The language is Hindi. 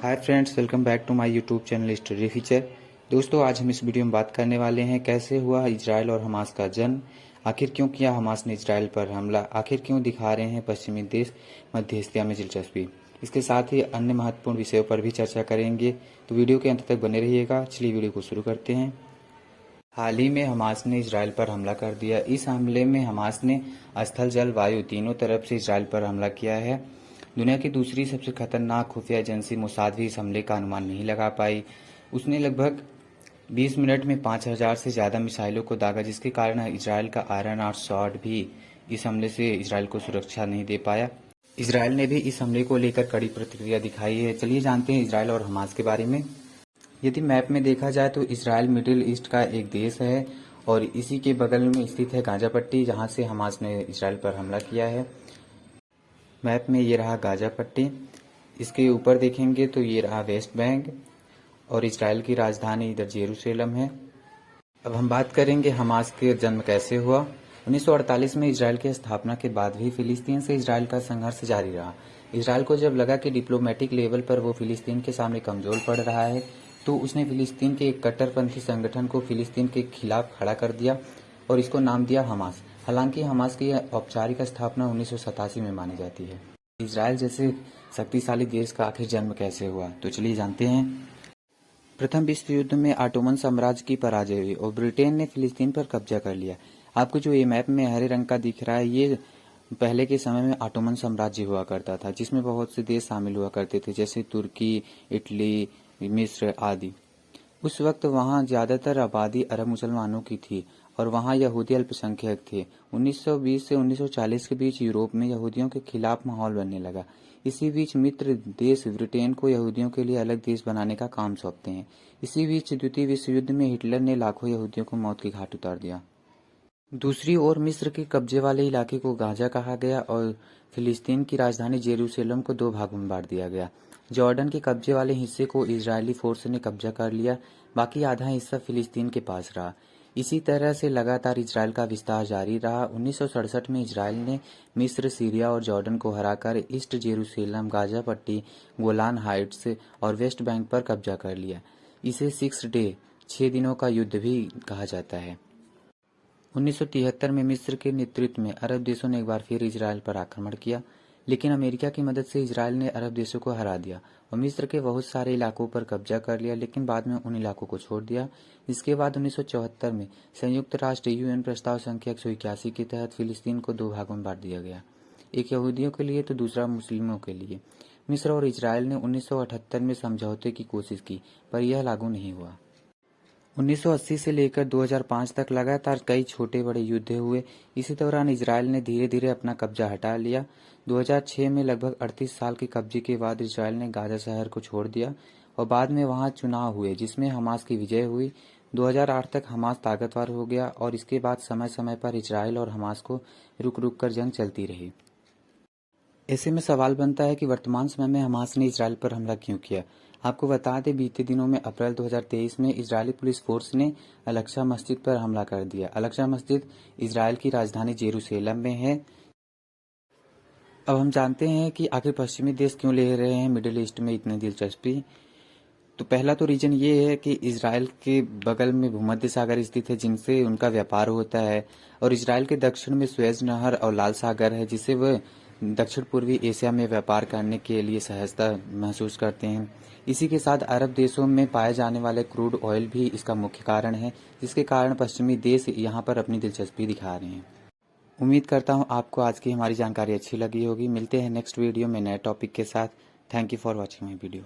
Hi friends, welcome back to my YouTube channel study feature. दोस्तों, आज हम इस वीडियो में बात करने वाले हैं कैसे हुआ इजराइल और हमास का जन्म। आखिर क्यों किया हमास ने इजराइल पर हमला, आखिर क्यों दिखा रहे हैं पश्चिमी देश मध्य एशिया में दिलचस्पी। इसके साथ ही अन्य महत्वपूर्ण विषयों पर भी चर्चा करेंगे, तो वीडियो के अंत तक बने रहिएगा। चलिए वीडियो को शुरू करते हैं। हाल ही में हमास ने इजराइल पर हमला कर दिया। इस हमले में हमास ने स्थल, जल, वायु तीनों तरफ से इजराइल पर हमला किया है। दुनिया की दूसरी सबसे खतरनाक खुफिया एजेंसी मोसाद भी इस हमले का अनुमान नहीं लगा पाई। उसने लगभग 20 मिनट में 5000 से ज़्यादा मिसाइलों को दागा, जिसके कारण इजराइल का आयरन आर्ट स्वॉर्ड भी इस हमले से इजराइल को सुरक्षा नहीं दे पाया। इजराइल ने भी इस हमले को लेकर कड़ी प्रतिक्रिया दिखाई है। चलिए जानते हैं इजराइल और हमास के बारे में। यदि मैप में देखा जाए तो इजराइल मिडिल ईस्ट का एक देश है और इसी के बगल में स्थित है गाजा पट्टी, जहां से हमास ने इजराइल पर हमला किया है। मैप में ये रहा गाजा पट्टी, इसके ऊपर देखेंगे तो ये रहा वेस्ट बैंक और इजराइल की राजधानी इधर जेरूशलेम है। अब हम बात करेंगे हमास के जन्म कैसे हुआ। 1948 में इजराइल की स्थापना के बाद भी फिलिस्तीन से इजराइल का संघर्ष जारी रहा। इजराइल को जब लगा कि डिप्लोमेटिक लेवल पर वो फिलिस्तीन के सामने कमजोर पड़ रहा है, तो उसने फिलिस्तीन के एक कट्टरपंथी संगठन को फिलिस्तीन के खिलाफ खड़ा कर दिया और इसको नाम दिया हमास। हालांकि हमास की औपचारिक स्थापना 1987 में मानी जाती है। इजराइल जैसे शक्तिशाली देश का आखिर जन्म कैसे हुआ, तो चलिए जानते हैं। प्रथम विश्व युद्ध में ऑटोमन साम्राज्य की पराजय हुई और ब्रिटेन ने फिलिस्तीन पर कब्जा कर लिया। आपको जो ये मैप में हरे रंग का दिख रहा है, ये पहले के समय में ऑटोमन साम्राज्य हुआ करता था, जिसमें बहुत से देश शामिल हुआ करते थे, जैसे तुर्की, इटली, मिस्र आदि। उस वक्त वहाँ ज्यादातर आबादी अरब मुसलमानों की थी और वहाँ यहूदी अल्पसंख्यक थे। 1920 से 1940 के बीच यूरोप में यहूदियों के खिलाफ माहौल बनने लगा। इसी बीच मित्र देश ब्रिटेन को यहूदियों के लिए अलग देश बनाने का काम सौंपते हैं। इसी बीच द्वितीय विश्व युद्ध में हिटलर ने लाखों यहूदियों को मौत के घाट उतार दिया। दूसरी ओर मिस्र के कब्जे वाले इलाके को गाजा कहा गया और फिलिस्तीन की राजधानी जेरूशलेम को दो भागों में बांट दिया गया। जॉर्डन के कब्जे वाले हिस्से को इजरायली फोर्स ने कब्जा कर लिया, बाकी आधा हिस्सा फिलिस्तीन के पास रहा। इसी तरह से लगातार इजराइल का विस्तार जारी रहा। 1967 में इजराइल ने मिस्र, सीरिया और जॉर्डन को हराकर ईस्ट जेरूशलेम, गाजा पट्टी, गोलान हाइट्स और वेस्ट बैंक पर कब्जा कर लिया। इसे 6 डे 6 दिनों का युद्ध भी कहा जाता है। 1973 में मिस्र के नेतृत्व में अरब देशों ने एक बार फिर इजराइल पर आक्रमण किया, लेकिन अमेरिका की मदद से इजराइल ने अरब देशों को हरा दिया और मिस्र के बहुत सारे इलाकों पर कब्जा कर लिया, लेकिन बाद में उन इलाकों को छोड़ दिया। इसके बाद 1974 में संयुक्त राष्ट्र यूएन प्रस्ताव संख्या 181 के तहत फिलिस्तीन को दो भागों में बांट दिया गया, एक यहूदियों के लिए तो दूसरा मुस्लिमों के लिए। मिस्र और इजराइल ने 1978 में समझौते की कोशिश की, पर यह लागू नहीं हुआ। 1980 से लेकर 2005 तक लगातार कई छोटे बड़े युद्ध हुए। इसी दौरान इजराइल ने धीरे धीरे अपना कब्जा हटा लिया। 2006 में लगभग 38 साल के कब्जे के बाद इजराइल ने गाजा शहर को छोड़ दिया और बाद में वहां चुनाव हुए, जिसमें हमास की विजय हुई। 2008 तक हमास ताकतवर हो गया और इसके बाद समय समय पर इजराइल और हमास को रुक रुक कर जंग चलती रही। ऐसे में सवाल बनता है कि वर्तमान समय में हमास ने इजराइल पर हमला क्यों किया। आपको बता दें, बीते दिनों में अप्रैल 2023 में इजरायली पुलिस फोर्स ने अल-अक्सा मस्जिद पर हमला कर दिया। अल-अक्सा मस्जिद इजराइल की राजधानी जेरूशलेम में है। अब हम जानते हैं कि आखिर पश्चिमी देश क्यों ले रहे हैं मिडिल ईस्ट में इतनी दिलचस्पी। तो पहला तो रीजन ये है कि इजराइल के बगल में भूमध्य सागर स्थित है, जिनसे उनका व्यापार होता है, और इजराइल के दक्षिण में सुएज नहर और लाल सागर है, जिससे वह दक्षिण पूर्वी एशिया में व्यापार करने के लिए सहजता महसूस करते हैं। इसी के साथ अरब देशों में पाए जाने वाले क्रूड ऑयल भी इसका मुख्य कारण है, जिसके कारण पश्चिमी देश यहाँ पर अपनी दिलचस्पी दिखा रहे हैं। उम्मीद करता हूँ आपको आज की हमारी जानकारी अच्छी लगी होगी। मिलते हैं नेक्स्ट वीडियो में नए टॉपिक के साथ। Thank you for watching my video.